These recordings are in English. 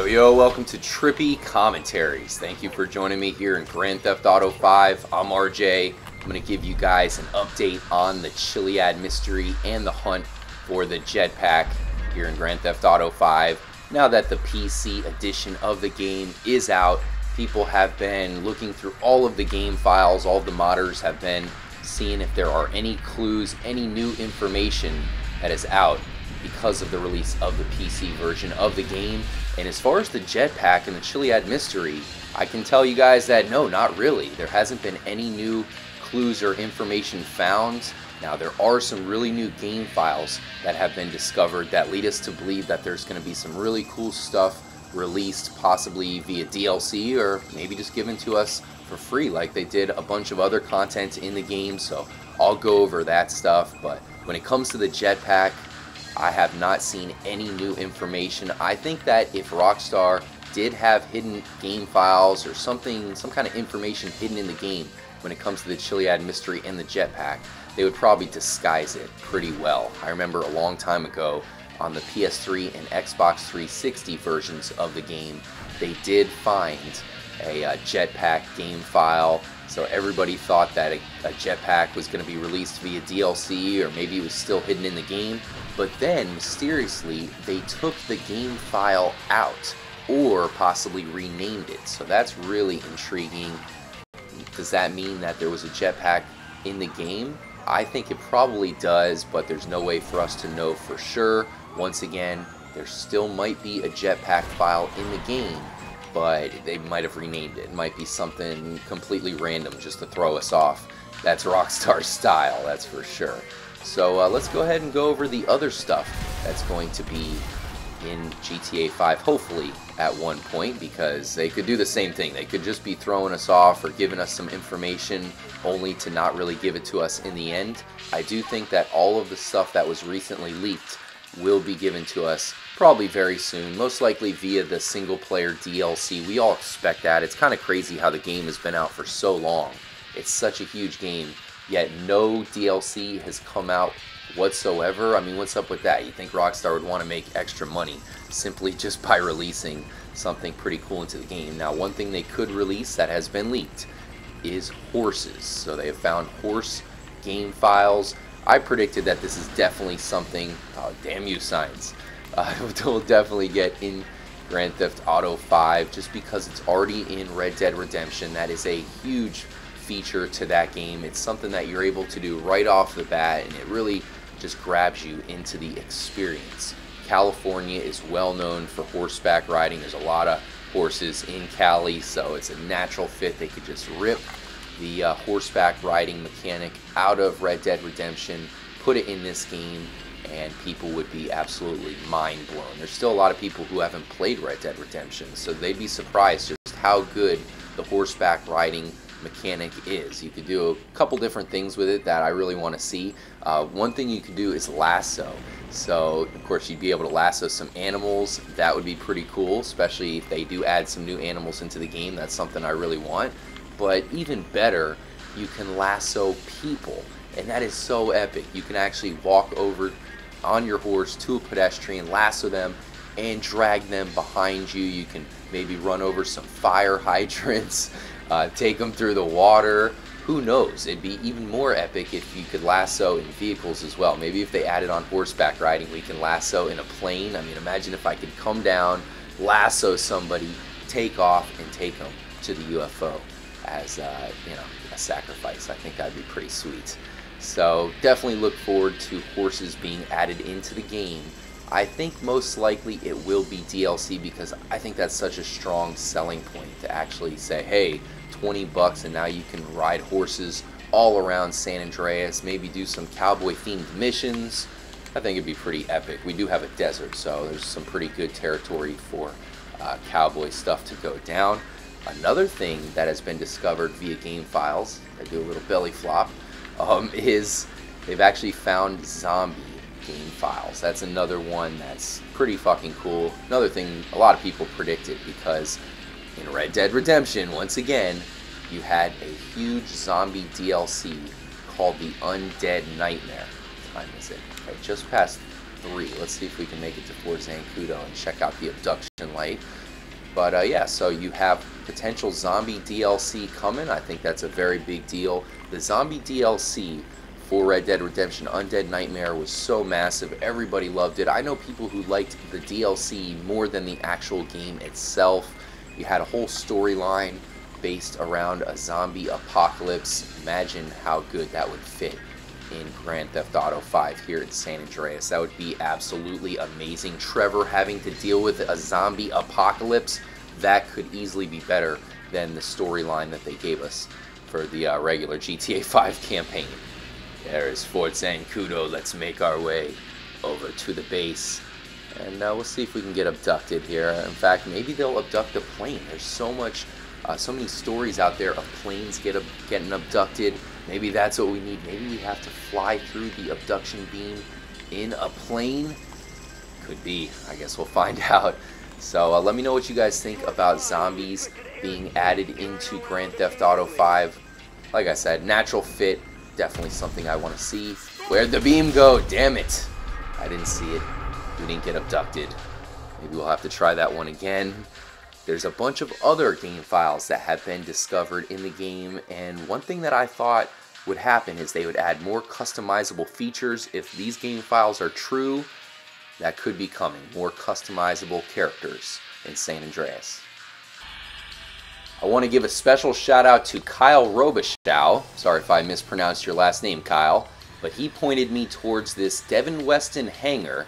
Yo, welcome to Trippy Commentaries. Thank you for joining me here in Grand Theft Auto 5. I'm RJ. I'm going to give you guys an update on the Chiliad mystery and the hunt for the Jetpack here in Grand Theft Auto 5. Now that the PC edition of the game is out, people have been looking through all of the game files. All of the modders have been seeing if there are any clues, any new information that is out because of the release of the PC version of the game. And as far as the Jetpack and the Chiliad mystery, I can tell you guys that no, not really. There hasn't been any new clues or information found. Now, there are some really new game files that have been discovered that lead us to believe that there's going to be some really cool stuff released, possibly via DLC or maybe just given to us for free like they did a bunch of other content in the game. So I'll go over that stuff. But when it comes to the Jetpack, I have not seen any new information. I think that if Rockstar did have hidden game files or something, some kind of information hidden in the game when it comes to the Chiliad mystery and the Jetpack, they would probably disguise it pretty well. I remember a long time ago on the PS3 and Xbox 360 versions of the game, they did find a Jetpack game file. So everybody thought that a Jetpack was going to be released via DLC, or maybe it was still hidden in the game. But then, mysteriously, they took the game file out, or possibly renamed it. So that's really intriguing. Does that mean that there was a Jetpack in the game? I think it probably does, but there's no way for us to know for sure. Once again, there still might be a Jetpack file in the game, but they might have renamed it. It might be something completely random just to throw us off. That's Rockstar style, that's for sure. So let's go ahead and go over the other stuff that's going to be in GTA 5, hopefully at one point, because they could do the same thing. They could just be throwing us off or giving us some information only to not really give it to us in the end. I do think that all of the stuff that was recently leaked will be given to us probably very soon, most likely via the single player DLC. We all expect that. It's kind of crazy how the game has been out for so long. It's such a huge game, yet no DLC has come out whatsoever. I mean, what's up with that? You think Rockstar would want to make extra money simply just by releasing something pretty cool into the game. Now, one thing they could release that has been leaked is horses. So they have found horse game files. I predicted that this is definitely something, oh, damn you signs, we'll definitely get in Grand Theft Auto 5 just because it's already in Red Dead Redemption. That is a huge feature to that game. It's something that you're able to do right off the bat, and it really just grabs you into the experience. California is well known for horseback riding. There's a lot of horses in Cali, so it's a natural fit. They could just rip the horseback riding mechanic out of Red Dead Redemption, put it in this game, and people would be absolutely mind blown. There's still a lot of people who haven't played Red Dead Redemption, so they'd be surprised just how good the horseback riding mechanic is. You could do a couple different things with it that I really want to see. One thing you could do is lasso. So of course you'd be able to lasso some animals. That would be pretty cool, especially if they do add some new animals into the game. That's something I really want. But even better, you can lasso people, and that is so epic. You can actually walk over on your horse to a pedestrian, lasso them, and drag them behind you. You can maybe run over some fire hydrants, take them through the water. Who knows? It'd be even more epic if you could lasso in vehicles as well. Maybe if they added on horseback riding, we can lasso in a plane. I mean, imagine if I could come down, lasso somebody, take off, and take them to the UFO as you know, a sacrifice. I think that'd be pretty sweet. So definitely look forward to horses being added into the game. I think most likely it will be DLC because I think that's such a strong selling point to actually say, hey, $20 and now you can ride horses all around San Andreas, maybe do some cowboy themed missions. I think it'd be pretty epic. We do have a desert, so there's some pretty good territory for cowboy stuff to go down. Another thing that has been discovered via game files, I do a little belly flop, is they've actually found zombie game files. That's another one that's pretty fucking cool. Another thing a lot of people predicted, because in Red Dead Redemption, once again, you had a huge zombie DLC called the Undead Nightmare. What time is it? Okay, just past 3. Let's see if we can make it to Fort Zancudo and check out the abduction light. But yeah, so you have potential zombie DLC coming. I think that's a very big deal. The zombie DLC for Red Dead Redemption Undead Nightmare was so massive. Everybody loved it. I know people who liked the DLC more than the actual game itself. You had a whole storyline based around a zombie apocalypse. Imagine how good that would fit in Grand Theft Auto 5 here in San Andreas. That would be absolutely amazing. Trevor having to deal with a zombie apocalypse, that could easily be better than the storyline that they gave us for the regular GTA 5 campaign. There's Fort Zancudo. Let's make our way over to the base. And we'll see if we can get abducted here. In fact, maybe they'll abduct a plane. There's so many stories out there of planes getting abducted. Maybe that's what we need. Maybe we have to fly through the abduction beam in a plane. Could be. I guess we'll find out. So let me know what you guys think about zombies being added into Grand Theft Auto 5. Like I said, natural fit. Definitely something I want to see. Where'd the beam go? Damn it. I didn't see it. We didn't get abducted. Maybe we'll have to try that one again. There's a bunch of other game files that have been discovered in the game, and one thing that I thought would happen is they would add more customizable features. If these game files are true, that could be coming. More customizable characters in San Andreas. I want to give a special shout out to Kyle Robichaux. Sorry if I mispronounced your last name, Kyle. But he pointed me towards this Devin Weston hangar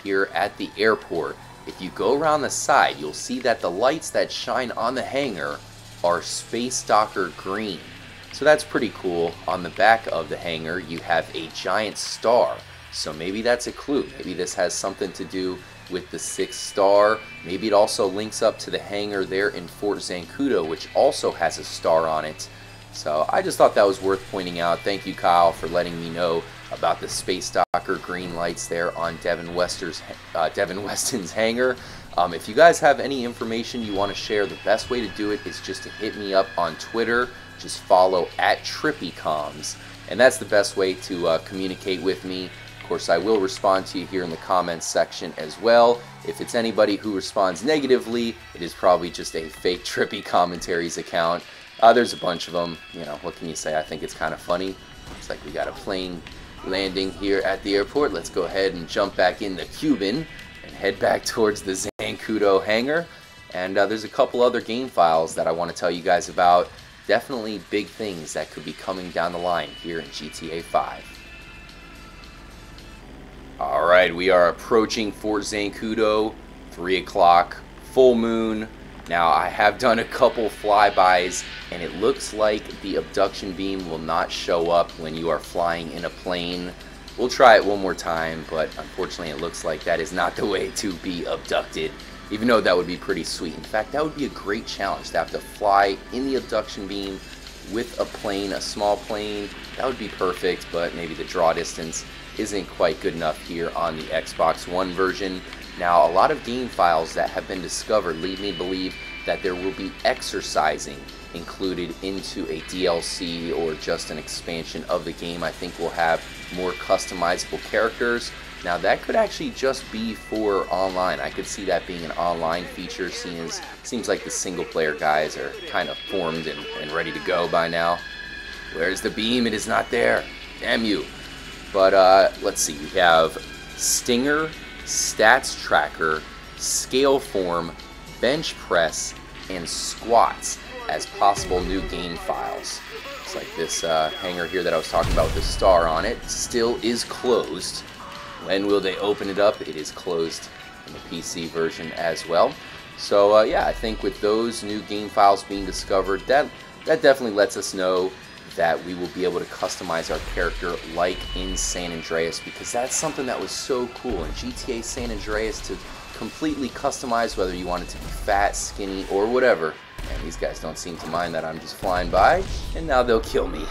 here at the airport. If you go around the side, you'll see that the lights that shine on the hangar are Space Docker green. So that's pretty cool. On the back of the hangar, you have a giant star. So maybe that's a clue. Maybe this has something to do with the 6th star. Maybe it also links up to the hangar there in Fort Zancudo, which also has a star on it. So I just thought that was worth pointing out. Thank you, Kyle, for letting me know about the Space Docker green lights there on Devin Weston's hangar. If you guys have any information you want to share, the best way to do it is just to hit me up on Twitter. Just follow @TrippyComs, and that's the best way to communicate with me. Of course, I will respond to you here in the comments section as well. If it's anybody who responds negatively, it is probably just a fake Trippy Commentaries account. There's a bunch of them. You know, what can you say? I think it's kind of funny. Looks like we got a plane landing here at the airport. Let's go ahead and jump back in the Cuban and head back towards the Zancudo hangar. And there's a couple other game files that I want to tell you guys about. Definitely big things that could be coming down the line here in GTA 5. Alright, we are approaching Fort Zancudo, 3 o'clock, full moon. Now, I have done a couple flybys, and it looks like the abduction beam will not show up when you are flying in a plane. We'll try it one more time, but unfortunately it looks like that is not the way to be abducted, even though that would be pretty sweet. In fact, that would be a great challenge to have to fly in the abduction beam with a plane, a small plane. That would be perfect, but maybe the draw distance isn't quite good enough here on the Xbox One version. Now, a lot of game files that have been discovered lead me to believe that there will be exercising included into a DLC or just an expansion of the game. I think we'll have more customizable characters. Now, that could actually just be for online. I could see that being an online feature, seeing as seems like the single player guys are kind of formed and ready to go by now. Where's the beam? It is not there. Damn you. But let's see, we have Stinger, Stats Tracker, Scale Form, Bench Press, and Squats as possible new game files. Looks like this hangar here that I was talking about with the star on it still is closed. When will they open it up? It is closed in the PC version as well. So yeah, I think with those new game files being discovered, that definitely lets us know that we will be able to customize our character like in San Andreas, because that's something that was so cool in GTA San Andreas, to completely customize whether you want it to be fat, skinny, or whatever. And these guys don't seem to mind that I'm just flying by, and now they'll kill me.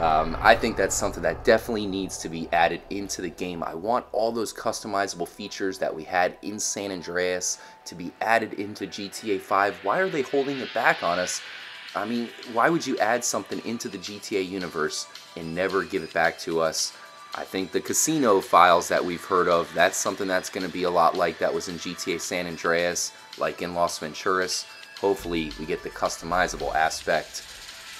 I think that's something that definitely needs to be added into the game. I want all those customizable features that we had in San Andreas to be added into GTA 5. Why are they holding it back on us? I mean, why would you add something into the GTA universe and never give it back to us? I think the casino files that we've heard of, that's something that's going to be a lot like that was in GTA San Andreas, like in Las Venturas. Hopefully we get the customizable aspect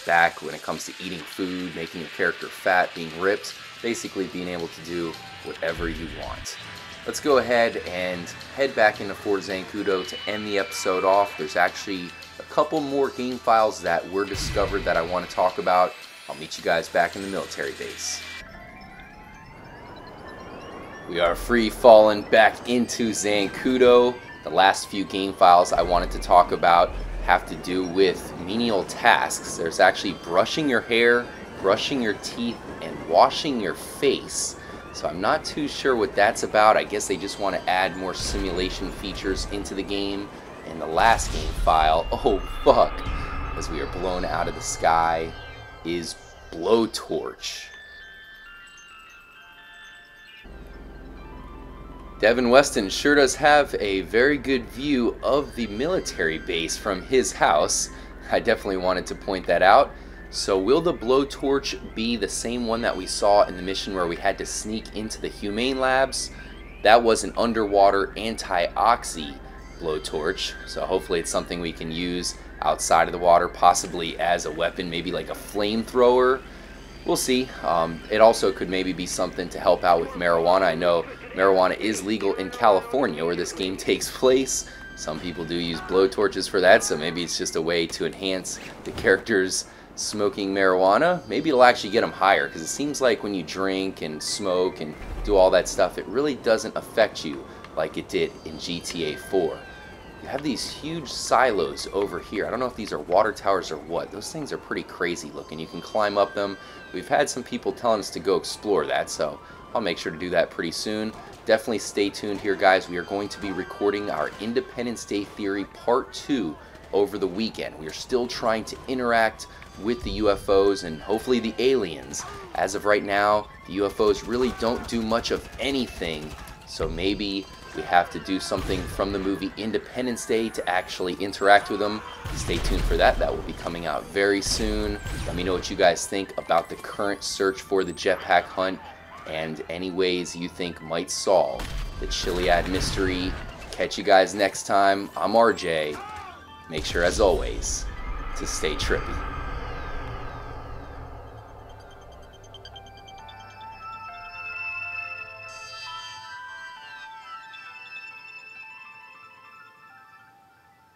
back when it comes to eating food, making your character fat, being ripped, basically being able to do whatever you want. Let's go ahead and head back into Fort Zancudo to end the episode off. There's actually a couple more game files that were discovered that I want to talk about. I'll meet you guys back in the military base. We are free falling back into Zancudo. The last few game files I wanted to talk about have to do with menial tasks. There's actually brushing your hair, brushing your teeth, and washing your face. So I'm not too sure what that's about. I guess they just want to add more simulation features into the game. And the last game file, oh fuck, as we are blown out of the sky, is Blowtorch. Devin Weston sure does have a very good view of the military base from his house. I definitely wanted to point that out. So will the blowtorch be the same one that we saw in the mission where we had to sneak into the humane labs? That was an underwater anti-oxy blowtorch, so hopefully it's something we can use outside of the water, possibly as a weapon, maybe like a flamethrower. We'll see. It also could maybe be something to help out with marijuana. I know marijuana is legal in California where this game takes place. Some people do use blowtorches for that, so maybe it's just a way to enhance the characters smoking marijuana. Maybe it'll actually get them higher, because it seems like when you drink and smoke and do all that stuff, it really doesn't affect you like it did in GTA 4. You have these huge silos over here. I don't know if these are water towers or what. Those things are pretty crazy looking. You can climb up them. We've had some people telling us to go explore that, so I'll make sure to do that pretty soon. Definitely stay tuned here, guys. We are going to be recording our Independence Day Theory Part 2 over the weekend. We are still trying to interact with the UFOs and hopefully the aliens. As of right now, the UFOs really don't do much of anything, so maybe we have to do something from the movie Independence Day to actually interact with them. Stay tuned for that. That will be coming out very soon. Let me know what you guys think about the current search for the jetpack hunt and any ways you think might solve the Chiliad mystery. Catch you guys next time. I'm RJ. Make sure, as always, to stay trippy.